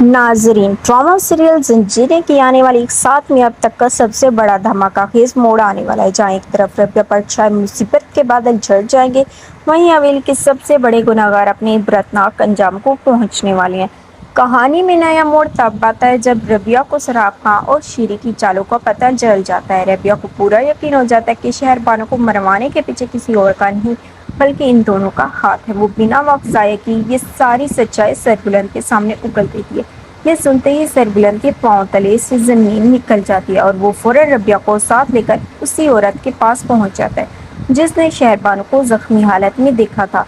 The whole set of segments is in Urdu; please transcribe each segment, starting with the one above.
ناظرین، ڈرامہ سیریل زنجیریں کی آنے والی ایک ساتھ میں اب تک کا سب سے بڑا دھماکہ خیز موڑ آنے والا ہے، جہاں ایک طرف ربیہ پر چھائے مصیبت کے بادل چھٹ جائیں گے، وہیں حویلی کے سب سے بڑے گنہگار اپنے عبرتناک انجام کو پہنچنے والے ہیں۔ کہانی میں نیا موڑ تب آتا ہے جب ربیہ کو سہراب خان اور شیری کی چالوں کا پتہ چل جاتا ہے۔ ربیہ کو پورا یقین ہو جاتا ہے کہ شہر بانو کو مروانے کے پیچھے کسی اور کا نہیں بلکہ ان دونوں کا ہاتھ ہے۔ وہ بنا وقت ضائع کیے یہ ساری سچائی سربلند کے سامنے اگل دیتی ہے۔ یہ سنتے ہی سربلند کے پاؤں تلے سے زمین نکل جاتی ہے اور وہ فوراً ربیہ کو ساتھ لے کر اسی عورت کے پاس پہنچ جاتا ہے جس نے شہر بانو کو زخمی حالت میں دیکھا تھا۔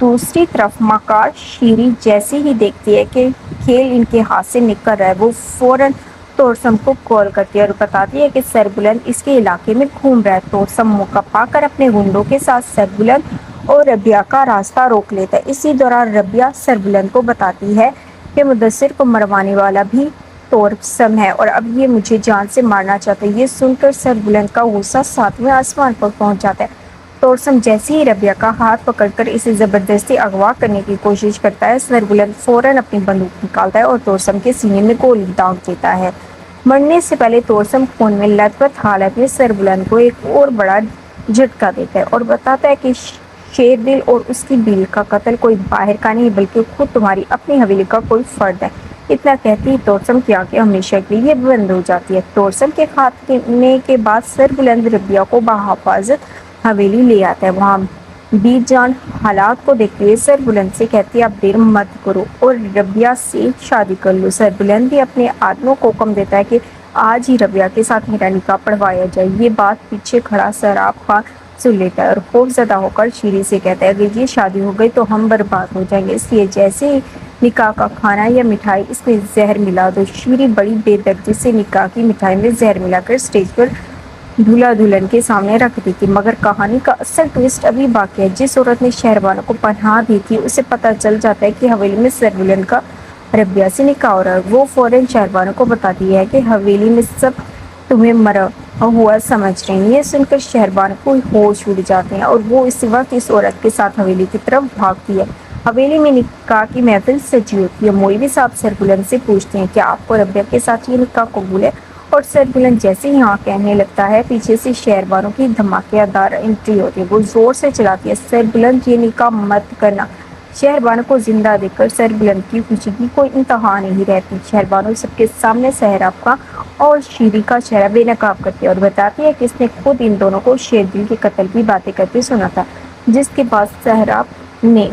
دوسری طرف مکار شیری جیسے ہی دیکھتی ہے کہ کھیل ان کے ہاتھ سے نکل رہا ہے، وہ فوراً توڑسم کو کال کرتی ہے اور بتاتی ہے کہ سربلند اس کے علاقے میں گھوم رہا ہے۔ توڑسم موقع پا کر اپنے گنڈوں کے ساتھ سربلند اور ربیہ کا راستہ روک لیتا ہے۔ اسی دوران ربیہ سربلند کو بتاتی ہے کہ مدثر کو مروانے والا بھی توڑسم ہے اور اب یہ مجھے جان سے مارنا چاہتا ہے۔ یہ سن کر سربلند کا غصہ ساتویں آسمان پر پہنچ جاتا ہے۔ توڑسم جیسے ہی ربیہ کا ہاتھ پکڑ کر اسے زبردستی اغوا کرنے کی کوشش کرتا ہے، سربلند فوراً اپنی بندوق نکالتا ہے اور توڑسم کے سینے میں گولی داغ دیتا ہے۔ مرنے سے پہلے توڑسم خون میں لت پت حالت میں سربلند کو ایک اور بڑا جھٹکا دیتا ہے اور بتاتا ہے کہ شیر دل اور اس کی بیوی کا قتل کوئی باہر کا نہیں بلکہ خود تمہاری اپنی حویلی کا کوئی فرد ہے۔ اتنا کہتی ہی توڑسم کی آنکھیں ہمیشہ کے لیے بند ہو جاتی ہے۔ توڑسم کے خاتمے کے بعد سربلند ربیہ کو بحفاظت حویلی لے آتا ہے۔ وہاں بی جان حالات کو دیکھتے ہوئے سربلند سے کہتی ہے اب دیر مت کرو اور ربیہ سے شادی کر لو۔ سربلند بھی اپنے آدموں کو حکم دیتا ہے کہ آج ہی ربیہ کے ساتھ میرا نکاح پڑھوایا جائے۔ یہ بات پیچھے کھڑا سہراب خان سن لیتا ہے اور خوف زدہ ہو کر شیری سے کہتا ہے اگر یہ شادی ہو گئی تو ہم برباد ہو جائیں گے، اس لیے جیسے ہی نکاح کا کھانا یا مٹھائی اس میں زہر ملا دو۔ شیری بڑی بے دردی سے نکاح کی مٹھائی میں زہر ملا کر اسٹیج پر دولہا دلہن کے سامنے رکھ دی تھی، مگر کہانی کا اصل ٹوئسٹ ابھی باقی ہے۔ جس عورت نے شہر بانو کو پناہ دی تھی اسے پتہ چل جاتا ہے کہ حویلی میں سربلند کا ربیہ سے نکاح ہو رہا ہے۔ وہ فوراً شہر بانو کو بتاتی ہے کہ حویلی میں سب تمہیں مرا ہوا سمجھ رہے ہیں۔ یہ سن کر شہر بانو کو ہوش اڑ جاتے ہیں اور وہ اسی وقت اس عورت کے ساتھ حویلی کی طرف بھاگتی ہے۔ حویلی میں نکاح کی محفل سجی ہوتی ہے۔ مولوی صاحب سربلند سے پوچھتے ہیں کیا آپ کو ربیہ کے ساتھ یہ نکاح قبول ہے؟ اور سربلند جیسے ہی ہاں کہنے لگتا ہے پیچھے سے شہر بانو کی دھماکہ دار انٹری ہوتی ہے۔ وہ زور سے چلاتی ہے سربلند یہ نکاح مت کرنا۔ شہر بانو کو زندہ دیکھ کر سربلند کی خوشی کی کوئی انتہا نہیں رہتی۔ شہر بانو سب کے سامنے سہراب خان اور شیری کا چہرہ بے نقاب کرتی ہے اور بتاتی ہے کہ اس نے خود ان دونوں کو شیر دل کے قتل کی باتیں کرتے سنا تھا، جس کے بعد سہراب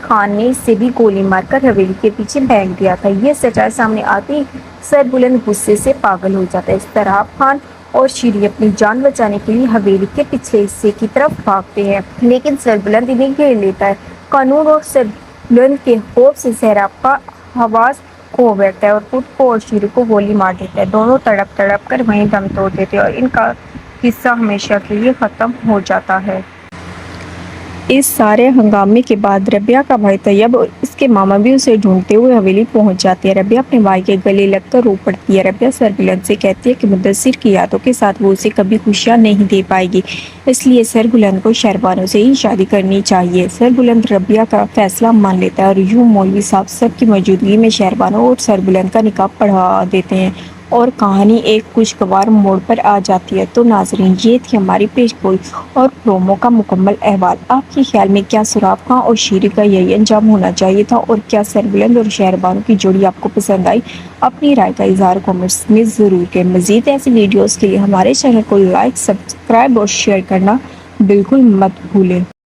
خان نے اسے بھی گولی مار کر حویلی کے پیچھے پھینک دیا تھا۔ یہ سچائی سامنے آتی سربلند غصے سے پاگل ہو جاتا ہے۔ سہراب خان اور شیری اپنی جان بچانے کے لیے حویلی کے پچھلے حصے کی طرف بھاگتے ہیں، لیکن سربلند انہیں گھیر لیتا ہے۔ قانون اور سربلند کے خوف سے سہراب خان حواس کھو بیٹھتا ہے اور خود کو اور شیری کو گولی مار دیتا ہے۔ دونوں تڑپ تڑپ کر وہیں دم توڑ دیتے ہیں اور ان کا قصہ ہمیشہ کے لیے ختم ہو جاتا ہے۔ اس سارے ہنگامے کے بعد ربیہ کا بھائی طیب اور اس کے ماما بھی اسے ڈھونڈتے ہوئے حویلی پہنچ جاتے ہیں۔ ربیہ اپنے بھائی کے گلے لگ کر رو پڑتی ہے۔ ربیہ سربلند سے کہتی ہے کہ مدثر کی یادوں کے ساتھ وہ اسے کبھی خوشیاں نہیں دے پائے گی، اس لیے سربلند کو شہر بانو سے ہی شادی کرنی چاہیے۔ سربلند ربیہ کا فیصلہ مان لیتا ہے اور یوں مولوی صاحب سب کی موجودگی میں شہر بانو اور سربلند کا نکاح پڑھوا دیتے ہیں اور کہانی ایک خوشگوار موڑ پر آ جاتی ہے۔ تو ناظرین، یہ تھی ہماری پیش گوئی اور پرومو کا مکمل احوال۔ آپ کے خیال میں کیا سہراب خان اور شیری کا یہی انجام ہونا چاہیے تھا اور کیا سربلند اور شہر بانو کی جوڑی آپ کو پسند آئی؟ اپنی رائے کا اظہار کامنٹس میں ضرور کریں۔ مزید ایسی ویڈیوز کے لیے ہمارے چینل کو لائک، سبسکرائب اور شیئر کرنا بالکل مت بھولیں۔